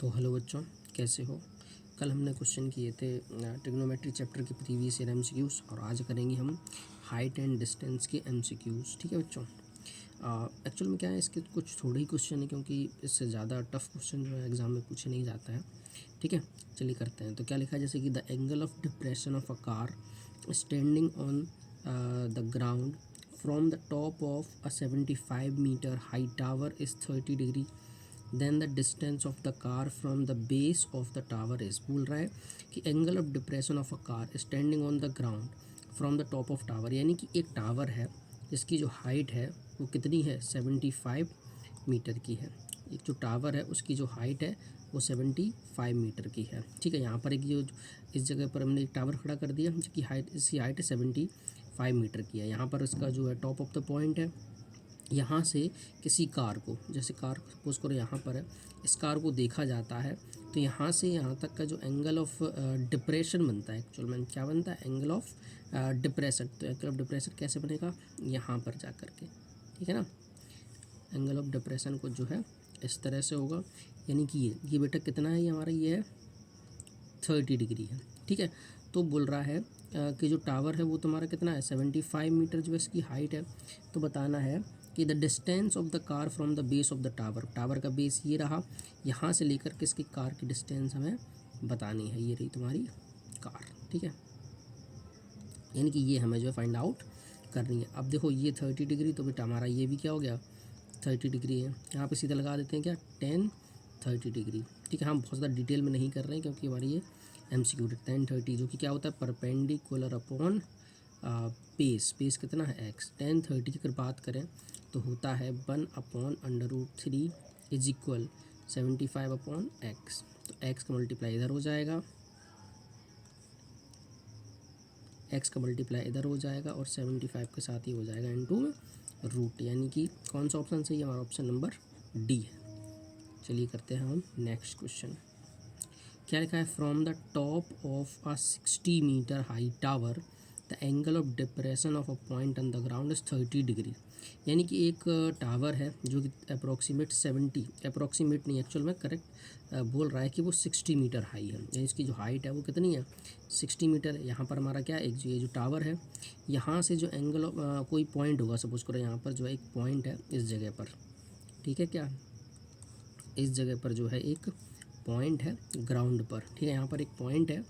तो हेलो बच्चों, कैसे हो। कल हमने क्वेश्चन किए थे ट्रिग्नोमेट्री चैप्टर के प्रीवियस ईयर एमसीक्यूज़, और आज करेंगे हम हाइट एंड डिस्टेंस के एमसीक्यूज़। ठीक है बच्चों। एक्चुअल में क्या है, इसके कुछ थोड़े ही क्वेश्चन है, क्योंकि इससे ज़्यादा टफ क्वेश्चन जो है एग्जाम में पूछे नहीं जाता है। ठीक है, चलिए करते हैं। तो क्या लिखा है, जैसे कि the angle of depression of a car standing on the ground from the top of a 75 metre high tower is 30 degree, then the distance of the car from the base of the tower is. बोल रहा है कि angle of depression of a car standing on the ground from the top of tower, यानी कि एक tower है जिसकी जो हाइट है वो कितनी है, 75 मीटर की है। एक जो टावर है उसकी जो हाइट है वो 75 मीटर की है। ठीक है, यहाँ पर एक जो इस जगह पर हमने एक टावर खड़ा कर दिया जिसकी हाइट, इसकी हाइट 75 मीटर की है। यहाँ पर इसका जो है टॉप ऑफ द पॉइंट है। यहाँ से किसी कार को, जैसे कार सपोज करो यहाँ पर है, इस कार को देखा जाता है, तो यहाँ से यहाँ तक का जो एंगल ऑफ डिप्रेशन बनता है, एक्चुअल में क्या बनता है, एंगल ऑफ डिप्रेशन। तो एंगल ऑफ डिप्रेशन कैसे बनेगा, यहाँ पर जा कर के, ठीक है ना। एंगल ऑफ डिप्रेशन को जो है इस तरह से होगा, यानी कि ये बेटा कितना है, ये हमारा ये है 30 डिग्री है। ठीक है, तो बोल रहा है कि जो टावर है वो तुम्हारा कितना है, 75 मीटर जो है इसकी हाइट है। तो बताना है कि the distance of the car from the base of the tower, tower का बेस ये रहा, यहाँ से लेकर के इसकी कार की डिस्टेंस हमें बतानी है। ये रही तुम्हारी कार। ठीक है, यानी कि ये हमें जो है फाइंड आउट करनी है। अब देखो ये 30 डिग्री, तो बेटा हमारा ये भी क्या हो गया, 30 डिग्री है। यहाँ पे सीधा लगा देते हैं क्या, 10-30 डिग्री। ठीक है, हम बहुत ज़्यादा डिटेल में नहीं कर रहे हैं, क्योंकि हमारी ये MCQ 10-30 जो कि क्या होता है, परपेंडिकुलर अपॉन बेस। बेस कितना है, x। 10-30 की अगर बात करें तो होता है 1/√3 इज इक्वल 75/x। तो x का मल्टीप्लाई इधर हो जाएगा, x का मल्टीप्लाई इधर हो जाएगा, और 75 के साथ ही हो जाएगा इनटू रूट, यानी कि कौन सा ऑप्शन सही है, हमारा ऑप्शन नंबर डी है। चलिए करते हैं हम नेक्स्ट क्वेश्चन। क्या लिखा है, from the top of a 60 metre high tower the angle of depression of a point on the ground is 30 degree. यानी कि एक टावर है जो कि अप्रोक्सीमेट 70, अप्रोक्सीमेट नहीं एक्चुअल में करेक्ट बोल रहा है कि वो 60 मीटर हाई है, यानी इसकी जो हाइट है वो कितनी है, 60 मीटर। यहाँ पर हमारा क्या है, एक ये जो टावर है, यहाँ से जो एंगल ऑफ कोई पॉइंट होगा, सपोज करो यहाँ पर जो है एक पॉइंट है इस जगह पर, ठीक है, क्या इस जगह पर जो है एक पॉइंट है ग्राउंड पर। ठीक है, यहाँ पर एक पॉइंट है,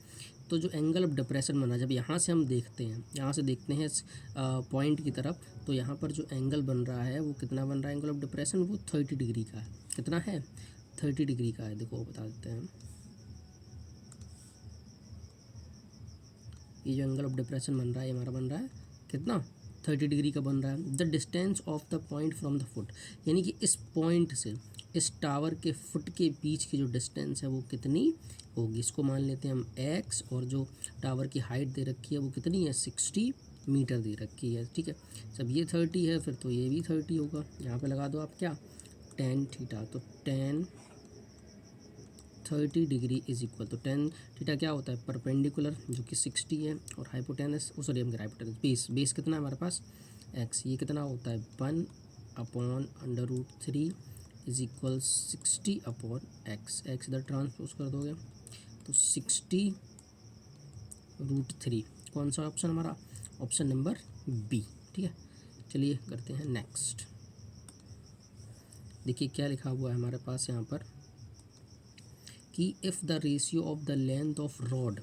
तो जो एंगल ऑफ डिप्रेशन बना, जब यहाँ से हम देखते हैं, यहाँ से देखते हैं पॉइंट की तरफ, तो यहाँ पर जो एंगल बन रहा है वो कितना बन रहा है, एंगल ऑफ डिप्रेशन वो 30 डिग्री का है। कितना है, 30 डिग्री का है। देखो बता देते हैं, ये जो एंगल ऑफ डिप्रेशन बन रहा है, ये हमारा बन रहा है कितना, 30 डिग्री का बन रहा है। The distance of the point from the foot, यानी कि इस पॉइंट से इस टावर के फुट के बीच की जो डिस्टेंस है वो कितनी होगी, इसको मान लेते हैं हम x, और जो टावर की हाइट दे रखी है वो कितनी है, 60 मीटर दे रखी है। ठीक है, जब ये 30 है फिर तो ये भी 30 होगा। यहाँ पे लगा दो आप क्या, tan थीटा, तो tan 30 डिग्री इज इक्वल, तो tan थीटा क्या होता है, परपेंडिकुलर जो कि 60 है, और हाइपोटेनस, सॉरी हम हाइपोटेनस, बेस कितना है हमारे पास, x, ये कितना होता है 1/√3 इज इक्वल 60/x। x इधर ट्रांसपोज कर दोगे तो 60√3। कौन सा ऑप्शन हमारा, ऑप्शन नंबर बी। ठीक है, चलिए करते हैं नेक्स्ट। देखिए क्या लिखा हुआ है हमारे पास यहाँ पर कि if the ratio of the length of rod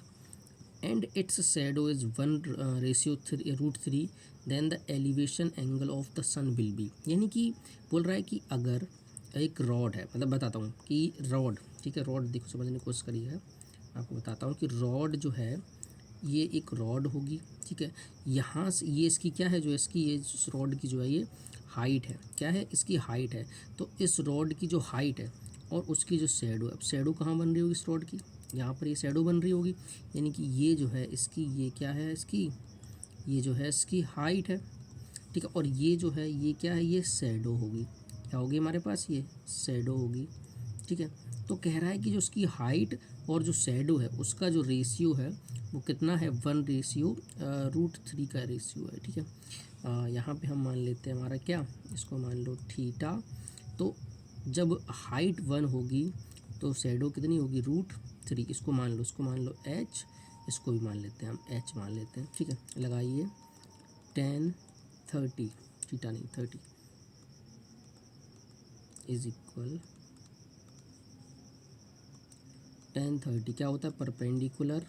and its shadow is 1/√3 then the elevation angle of the sun will be. यानी कि बोल रहा है कि अगर एक रॉड है, मतलब बताता हूँ कि रॉड, ठीक है, रॉड देखो समझने की कोशिश करिएगा, आपको बताता हूँ कि रॉड जो है ये एक रॉड होगी। ठीक है, यहाँ से ये इसकी क्या है, जो इसकी ये रॉड की जो है ये हाइट है, क्या है, इसकी हाइट है। तो इस रॉड की जो हाइट है और उसकी जो शैडो है, अब शैडो कहाँ बन रही होगी इस रॉड की, यहाँ पर ये शैडो बन रही होगी, यानी कि ये जो है इसकी, ये क्या है इसकी, ये जो है इसकी हाइट है। ठीक है, और ये जो है ये क्या है, ये शैडो होगी, क्या होगी हमारे पास, ये शैडो होगी। ठीक है, तो कह रहा है कि जो उसकी हाइट और जो शैडो है उसका जो रेशियो है वो कितना है, 1/√3 का रेशियो है। ठीक है, यहाँ पे हम मान लेते हैं हमारा क्या, इसको मान लो थीटा। तो जब हाइट 1 होगी तो शेडो कितनी होगी √3। इसको मान लो, इसको मान लो h, इसको भी मान लेते हैं हम h मान लेते हैं, ठीक है। लगाइए tan 30 थीटा नहीं 30 इज इक्वल tan 30 क्या होता है परपेंडिकुलर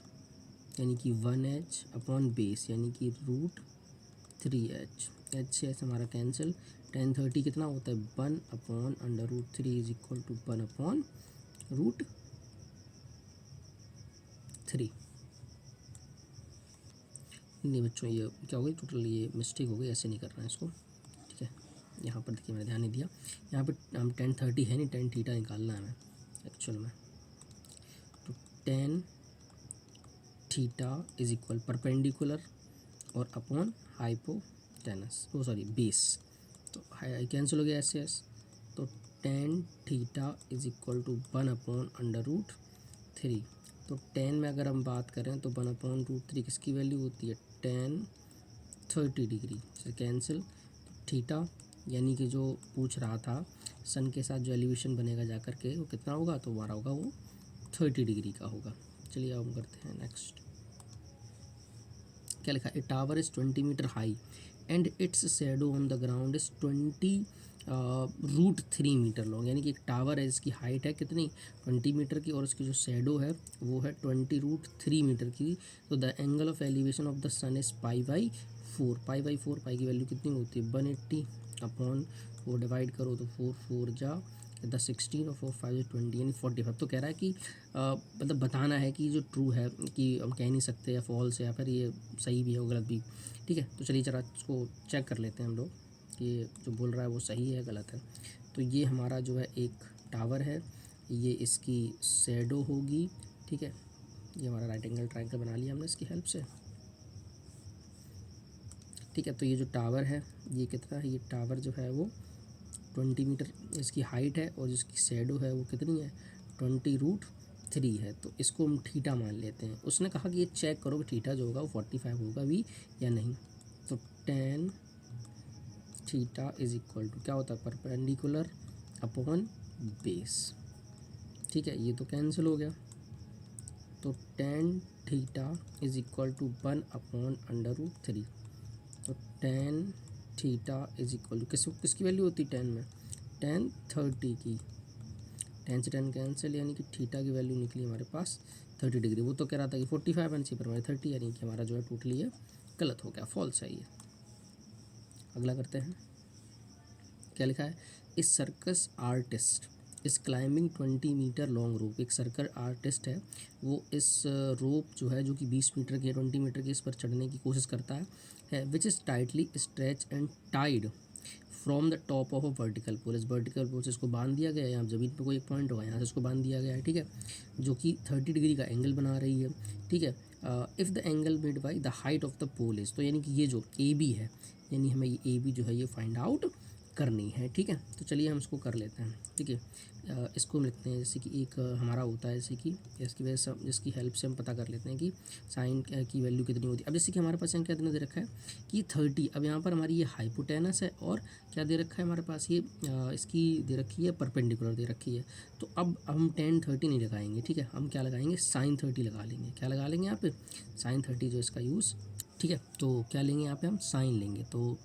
यानी कि 1h अपॉन बेस यानी कि √3h, h से h हमारा कैंसिल। tan 30 कितना होता है 1/√3 इज इक्वल टू 1/√3। नहीं बच्चों ये क्या हो गई टोटल, ये मिस्टेक हो गई, ऐसे नहीं करना है इसको, ठीक है। यहाँ पर देखिए मैंने ध्यान नहीं दिया, यहाँ पे हम tan 30 है नहीं, tan थीटा निकालना है हमें एक्चुअल में। तो tan theta is equal perpendicular और upon hypotenuse, oh sorry base, तो कैंसिल हो गया एस से एस। तो tan theta is equal to 1/√3। तो tan में अगर हम बात करें तो 1/√3 किसकी वैल्यू होती है tan 30 डिग्री से कैंसिल। थीटा यानी कि जो पूछ रहा था सन के साथ जो एलिवेशन बनेगा जा कर के वो कितना होगा, तो हमारा होगा वो 30 डिग्री का होगा। चलिए अब हम करते हैं नेक्स्ट। क्या लिखा, a tower is 20 metre high and its shadow on the ground is 20√3 metre long. यानी कि एक टावर है जिसकी हाइट है कितनी 20 मीटर की और उसकी जो शेडो है वो है 20√3 मीटर की। तो the angle of elevation of the sun is π/4। π/4 pi की वैल्यू कितनी होती है 180 अपॉन 4 डिवाइड करो तो 4 4 जा 16 और 4 5 20 यानी 45। तो कह रहा है कि मतलब बताना है कि जो ट्रू है कि हम कह नहीं सकते या फॉल्स है या फिर ये सही भी है और गलत भी, ठीक है। तो चलिए जरा इसको चेक कर लेते हैं हम लोग कि जो बोल रहा है वो सही है गलत है। तो ये हमारा जो है एक टावर है, ये इसकी शैडो होगी, ठीक है। ये हमारा राइट एंगल ट्रायंगल बना लिया हमने इसकी हेल्प से, ठीक है। तो ये जो टावर है ये कितना है, ये टावर जो है वो 20 मीटर इसकी हाइट है और जिसकी शैडो है वो कितनी है 20√3 है। तो इसको हम थीटा मान लेते हैं। उसने कहा कि ये चेक करो कि थीटा जो होगा वो 45 होगा भी या नहीं। तो tan theta is equal to क्या होता है परपेंडिकुलर अपॉन बेस, ठीक है। ये तो कैंसिल हो गया। तो tan theta is equal to 1/√3। तो tan theta is equal to किसकी वैल्यू होती है tan में tan 30 की, tan से tan कैंसिल यानी कि थीटा की वैल्यू निकली हमारे पास 30 डिग्री। वो तो कह रहा था कि 45 एंड सी पर हमारे 30 यानी कि हमारा जो है टोटली ये गलत हो गया, फॉल्स है ये। अगला करते हैं। क्या लिखा है, इस सर्कस आर्टिस्ट इस क्लाइंबिंग 20 मीटर लॉन्ग रोप। एक सर्कल आर्टिस्ट है वो इस रोप जो है जो कि 20 मीटर की 20 मीटर की इस पर चढ़ने की कोशिश करता है which is tightly stretch and tied from the top of a vertical pole. इस वर्टिकल पोल से इसको बांध दिया गया है, यहाँ ज़मीन पर कोई एक पॉइंट होगा यहाँ से इसको बांध दिया गया है, ठीक है, जो कि 30 डिग्री का एंगल बना रही है, ठीक है। If the angle made by the height of the pole is, तो यानी कि ये जो ए बी है यानी हमें ये ए बी जो है ये फाइंड आउट करनी है, ठीक है। तो चलिए हम इसको कर लेते हैं, ठीक है। इसको हम लिखते हैं जैसे कि एक हमारा होता है जैसे कि इसकी वजह से जिसकी हेल्प से हम पता कर लेते हैं कि साइन की वैल्यू कितनी होती है। अब जैसे कि हमारे पास यहाँ क्या दे रखा है कि 30। अब यहाँ पर हमारी ये हाइपोटेनस है और क्या दे रखा है हमारे पास ये इसकी दे रखी है परपेंडिकुलर दे रखी है। तो अब हम tan 30 नहीं लगाएंगे, ठीक है, हम क्या लगाएंगे sin 30 लगा लेंगे। क्या लगा लेंगे यहाँ पे sin 30 जो इसका यूज़, ठीक है। तो क्या लेंगे यहाँ पे हम साइन लेंगे, तो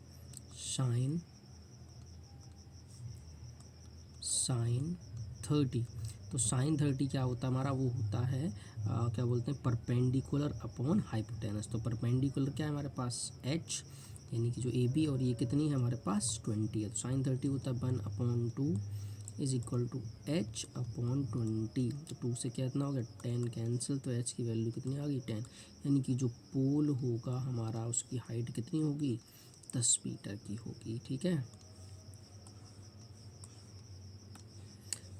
साइन 30। तो साइन 30 क्या होता है हमारा, वो होता है क्या बोलते हैं परपेंडिकुलर अपॉन हाइपोटेनस। तो परपेंडिकुलर क्या है हमारे पास h यानी कि जो ए बी और ये कितनी है हमारे पास 20 है। तो साइन 30 होता है 1/2 is equal to h upon 20। तो 2 से कितना हो गया 10 कैंसिल, तो h की वैल्यू कितनी आ गई 10। यानी कि जो पोल होगा हमारा उसकी हाइट कितनी होगी 10 मीटर की होगी, ठीक है।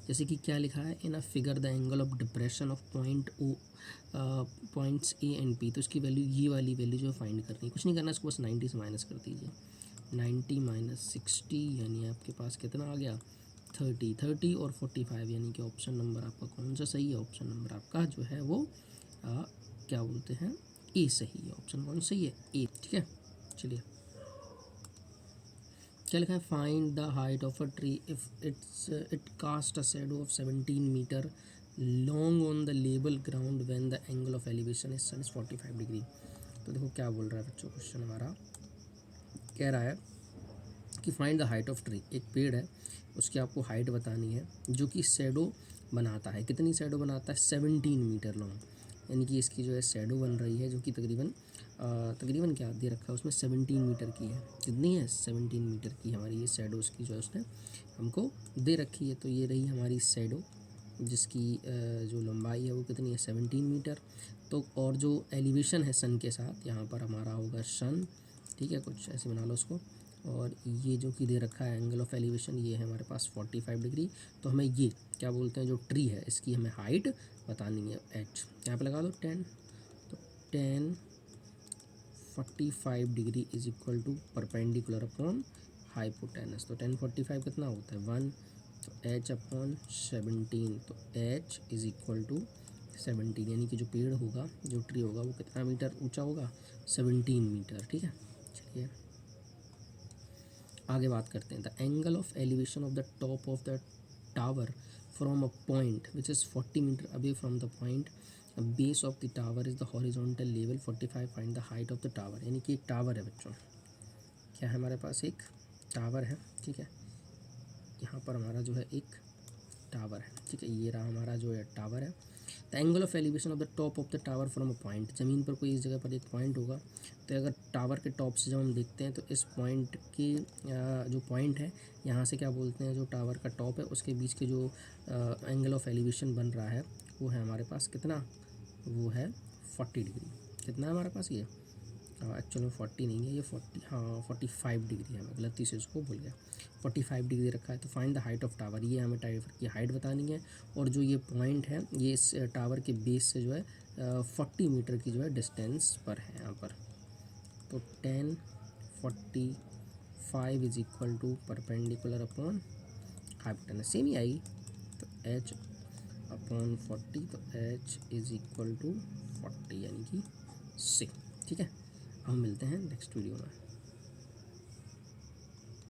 जैसे कि क्या लिखा है in a figure the angle of depression of points A and P. तो इसकी वैल्यू ये वाली वैल्यू जो फाइंड करनी है, कुछ नहीं करना, इसको बस 90 से माइनस कर दीजिए। 90 माइनस 60 यानी आपके पास कितना आ गया 30 और 45 यानी कि ऑप्शन नंबर आपका कौन सा सही है, ऑप्शन नंबर आपका जो है वो क्या बोलते हैं ए सही है। ऑप्शन कौन सही है ए, ठीक है। चलिए क्या लिखा है find the height of a tree if it cast a shadow of 17 metre long on the लेबल ground when the angle of elevation is sun is 45 degree. तो देखो क्या बोल रहा है बच्चों, क्वेश्चन हमारा कह रहा है कि find the height of tree. एक पेड़ है, उसकी आपको हाइट बतानी है जो कि शैडो बनाता है। कितनी शैडो बनाता है? 17 मीटर लॉन्ग, यानी कि इसकी जो है शैडो बन रही है जो कि तकरीबन क्या दे रखा है उसमें 17 मीटर की है। कितनी है? 17 मीटर की हमारी ये शैडो उसकी जो है उसने हमको दे रखी है। तो ये रही हमारी शैडो जिसकी जो लंबाई है वो कितनी है? 17 मीटर। तो और जो एलिवेशन है सन के साथ, यहाँ पर हमारा होगा सन, ठीक है, कुछ ऐसे बना लो उसको। और ये जो कि दे रखा है एंगल ऑफ एलिवेशन, ये है हमारे पास 45 डिग्री। तो हमें ये क्या बोलते हैं, जो ट्री है इसकी हमें हाइट बतानी है एच। यहाँ पे लगा दो 10, तो 10 45 degree is equal to perpendicular upon hypotenuse. तो 10 45 कितना होता है? 1। तो एच अपॉन 17, तो एच इज इक्वल टू 17, यानी कि जो पेड़ होगा, जो ट्री होगा वो कितना मीटर ऊंचा होगा? 17 मीटर। ठीक है, चलिए आगे बात करते हैं। The angle of elevation of the top of the tower from a point which is 40 metre away from the point base of the tower is the horizontal level 45, find the height of the tower. यानी कि एक tower है बच्चों, क्या है हमारे पास? एक tower है, ठीक है। यहाँ पर हमारा जो है एक टावर है, ठीक है, ये रहा हमारा जो है टावर है। The angle of elevation of the top of the tower from a point, ज़मीन पर कोई इस जगह पर एक पॉइंट होगा। तो अगर टावर के टॉप से जब हम देखते हैं तो इस पॉइंट की जो पॉइंट है यहाँ से क्या बोलते हैं, जो टावर का टॉप है उसके बीच के जो एंगल ऑफ एलिवेशन बन रहा है वो है हमारे पास कितना? वो है 40 डिग्री। कितना है हमारे पास ये? एक्चुअल में 40 नहीं है ये, 45 डिग्री है, मैं गलती से उसको भूल गया। 45 डिग्री रखा है। तो find the height of tower, ये हमें टावर की हाइट बतानी है। और जो ये पॉइंट है ये इस टावर के बेस से जो है 40 मीटर की जो है डिस्टेंस पर है यहाँ पर। तो 10 45 is equal to perpendicular upon hypotenuse, same ही आएगी। तो एच अपॉन 40, तो एच इज इक्वल टू 40 यानी कि 6। ठीक है, हम मिलते हैं नेक्स्ट वीडियो में।